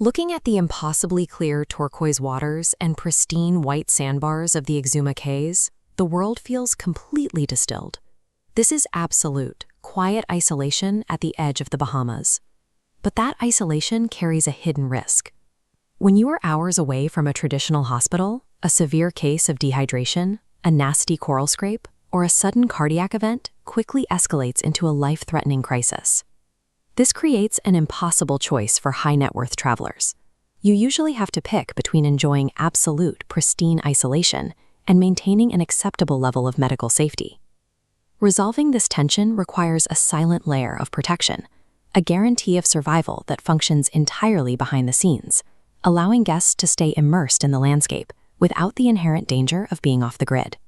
Looking at the impossibly clear turquoise waters and pristine white sandbars of the Exuma Cays, the world feels completely distilled. This is absolute, quiet isolation at the edge of the Bahamas. But that isolation carries a hidden risk. When you are hours away from a traditional hospital, a severe case of dehydration, a nasty coral scrape, or a sudden cardiac event quickly escalates into a life-threatening crisis. This creates an impossible choice for high-net-worth travelers. You usually have to pick between enjoying absolute, pristine isolation and maintaining an acceptable level of medical safety. Resolving this tension requires a silent layer of protection, a guarantee of survival that functions entirely behind the scenes, allowing guests to stay immersed in the landscape without the inherent danger of being off the grid.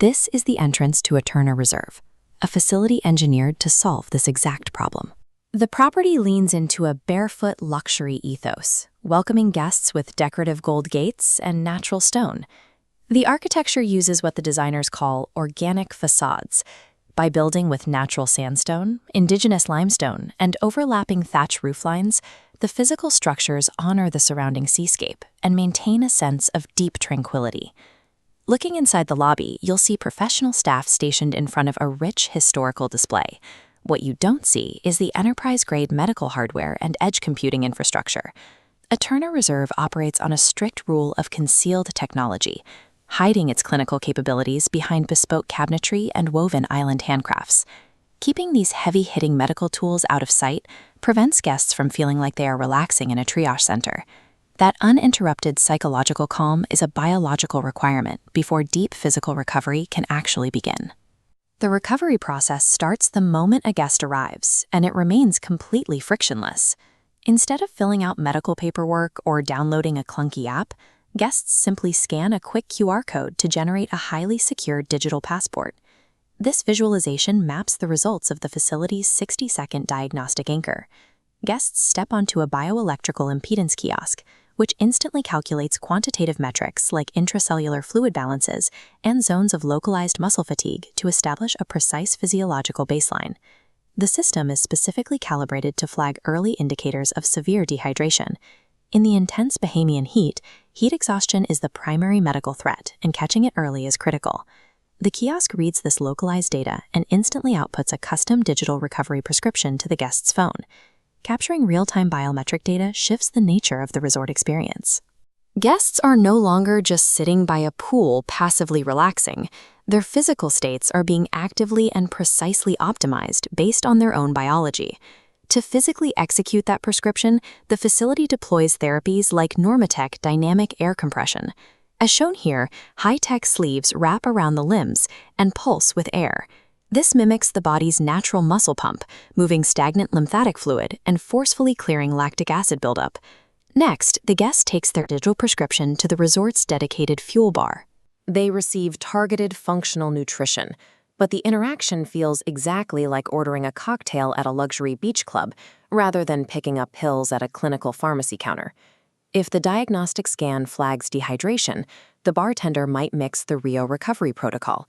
This is the entrance to Aeterna Reserve, a facility engineered to solve this exact problem. The property leans into a barefoot luxury ethos, welcoming guests with decorative gold gates and natural stone. The architecture uses what the designers call organic facades. By building with natural sandstone, indigenous limestone, and overlapping thatch rooflines, the physical structures honor the surrounding seascape and maintain a sense of deep tranquility. Looking inside the lobby, you'll see professional staff stationed in front of a rich historical display. What you don't see is the enterprise-grade medical hardware and edge computing infrastructure. Aeterna Reserve operates on a strict rule of concealed technology, hiding its clinical capabilities behind bespoke cabinetry and woven island handcrafts. Keeping these heavy-hitting medical tools out of sight prevents guests from feeling like they are relaxing in a triage center. That uninterrupted psychological calm is a biological requirement before deep physical recovery can actually begin. The recovery process starts the moment a guest arrives, and it remains completely frictionless. Instead of filling out medical paperwork or downloading a clunky app, guests simply scan a quick QR code to generate a highly secure digital passport. This visualization maps the results of the facility's 60-second diagnostic anchor. Guests step onto a bioelectrical impedance kiosk, which instantly calculates quantitative metrics like intracellular fluid balances and zones of localized muscle fatigue to establish a precise physiological baseline. The system is specifically calibrated to flag early indicators of severe dehydration. In the intense Bahamian heat exhaustion is the primary medical threat, and catching it early is critical. The kiosk reads this localized data and instantly outputs a custom digital recovery prescription to the guest's phone. Capturing real-time biometric data shifts the nature of the resort experience. Guests are no longer just sitting by a pool passively relaxing. Their physical states are being actively and precisely optimized based on their own biology. To physically execute that prescription, the facility deploys therapies like Normatec dynamic air compression. As shown here, high-tech sleeves wrap around the limbs and pulse with air. This mimics the body's natural muscle pump, moving stagnant lymphatic fluid and forcefully clearing lactic acid buildup. Next, the guest takes their digital prescription to the resort's dedicated fuel bar. They receive targeted functional nutrition, but the interaction feels exactly like ordering a cocktail at a luxury beach club rather than picking up pills at a clinical pharmacy counter. If the diagnostic scan flags dehydration, the bartender might mix the Rio Recovery Protocol.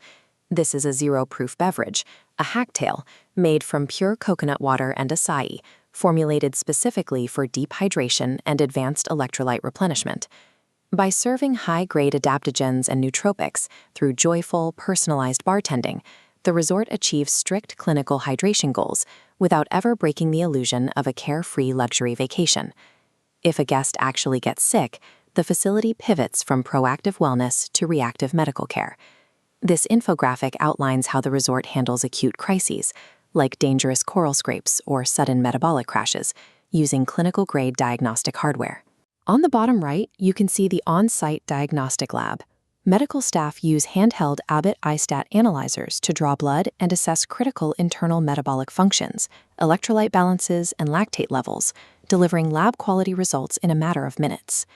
This is a zero-proof beverage, a hacktail, made from pure coconut water and acai, formulated specifically for deep hydration and advanced electrolyte replenishment. By serving high-grade adaptogens and nootropics through joyful, personalized bartending, the resort achieves strict clinical hydration goals without ever breaking the illusion of a carefree luxury vacation. If a guest actually gets sick, the facility pivots from proactive wellness to reactive medical care. This infographic outlines how the resort handles acute crises, like dangerous coral scrapes or sudden metabolic crashes, using clinical-grade diagnostic hardware. On the bottom right, you can see the on-site diagnostic lab. Medical staff use handheld Abbott iStat analyzers to draw blood and assess critical internal metabolic functions, electrolyte balances, and lactate levels, delivering lab-quality results in a matter of minutes.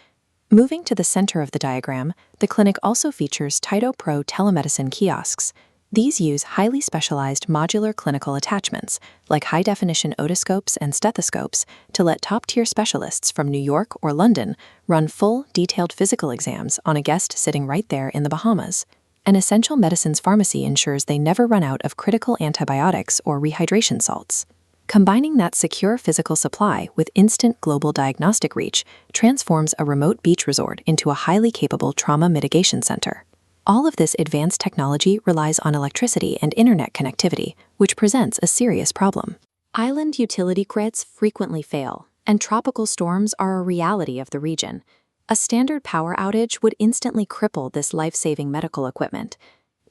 Moving to the center of the diagram, the clinic also features Tyto Pro telemedicine kiosks. These use highly specialized modular clinical attachments, like high-definition otoscopes and stethoscopes, to let top-tier specialists from New York or London run full, detailed physical exams on a guest sitting right there in the Bahamas. An essential medicines pharmacy ensures they never run out of critical antibiotics or rehydration salts. Combining that secure physical supply with instant global diagnostic reach transforms a remote beach resort into a highly capable trauma mitigation center. All of this advanced technology relies on electricity and internet connectivity, which presents a serious problem. Island utility grids frequently fail, and tropical storms are a reality of the region. A standard power outage would instantly cripple this life-saving medical equipment.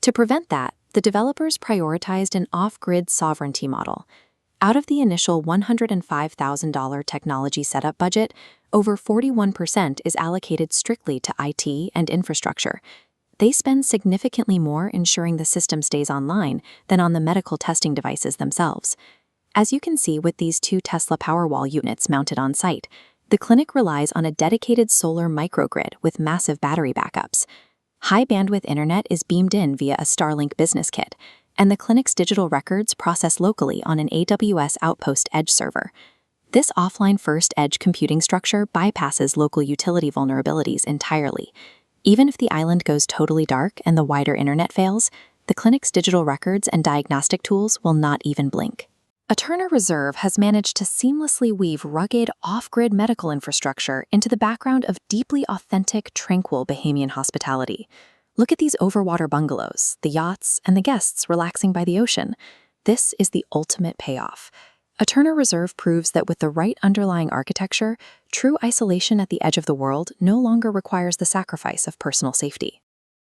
To prevent that, the developers prioritized an off-grid sovereignty model. Out of the initial $105,000 technology setup budget, over 41% is allocated strictly to IT and infrastructure. They spend significantly more ensuring the system stays online than on the medical testing devices themselves. As you can see with these 2 Tesla Powerwall units mounted on site, the clinic relies on a dedicated solar microgrid with massive battery backups. High-bandwidth internet is beamed in via a Starlink business kit, and the clinic's digital records process locally on an AWS Outpost Edge server. This offline-first edge computing structure bypasses local utility vulnerabilities entirely. Even if the island goes totally dark and the wider internet fails, the clinic's digital records and diagnostic tools will not even blink. Aeterna Reserve has managed to seamlessly weave rugged, off-grid medical infrastructure into the background of deeply authentic, tranquil Bahamian hospitality. Look at these overwater bungalows, the yachts, and the guests relaxing by the ocean. This is the ultimate payoff. Aeterna Reserve proves that with the right underlying architecture, true isolation at the edge of the world no longer requires the sacrifice of personal safety.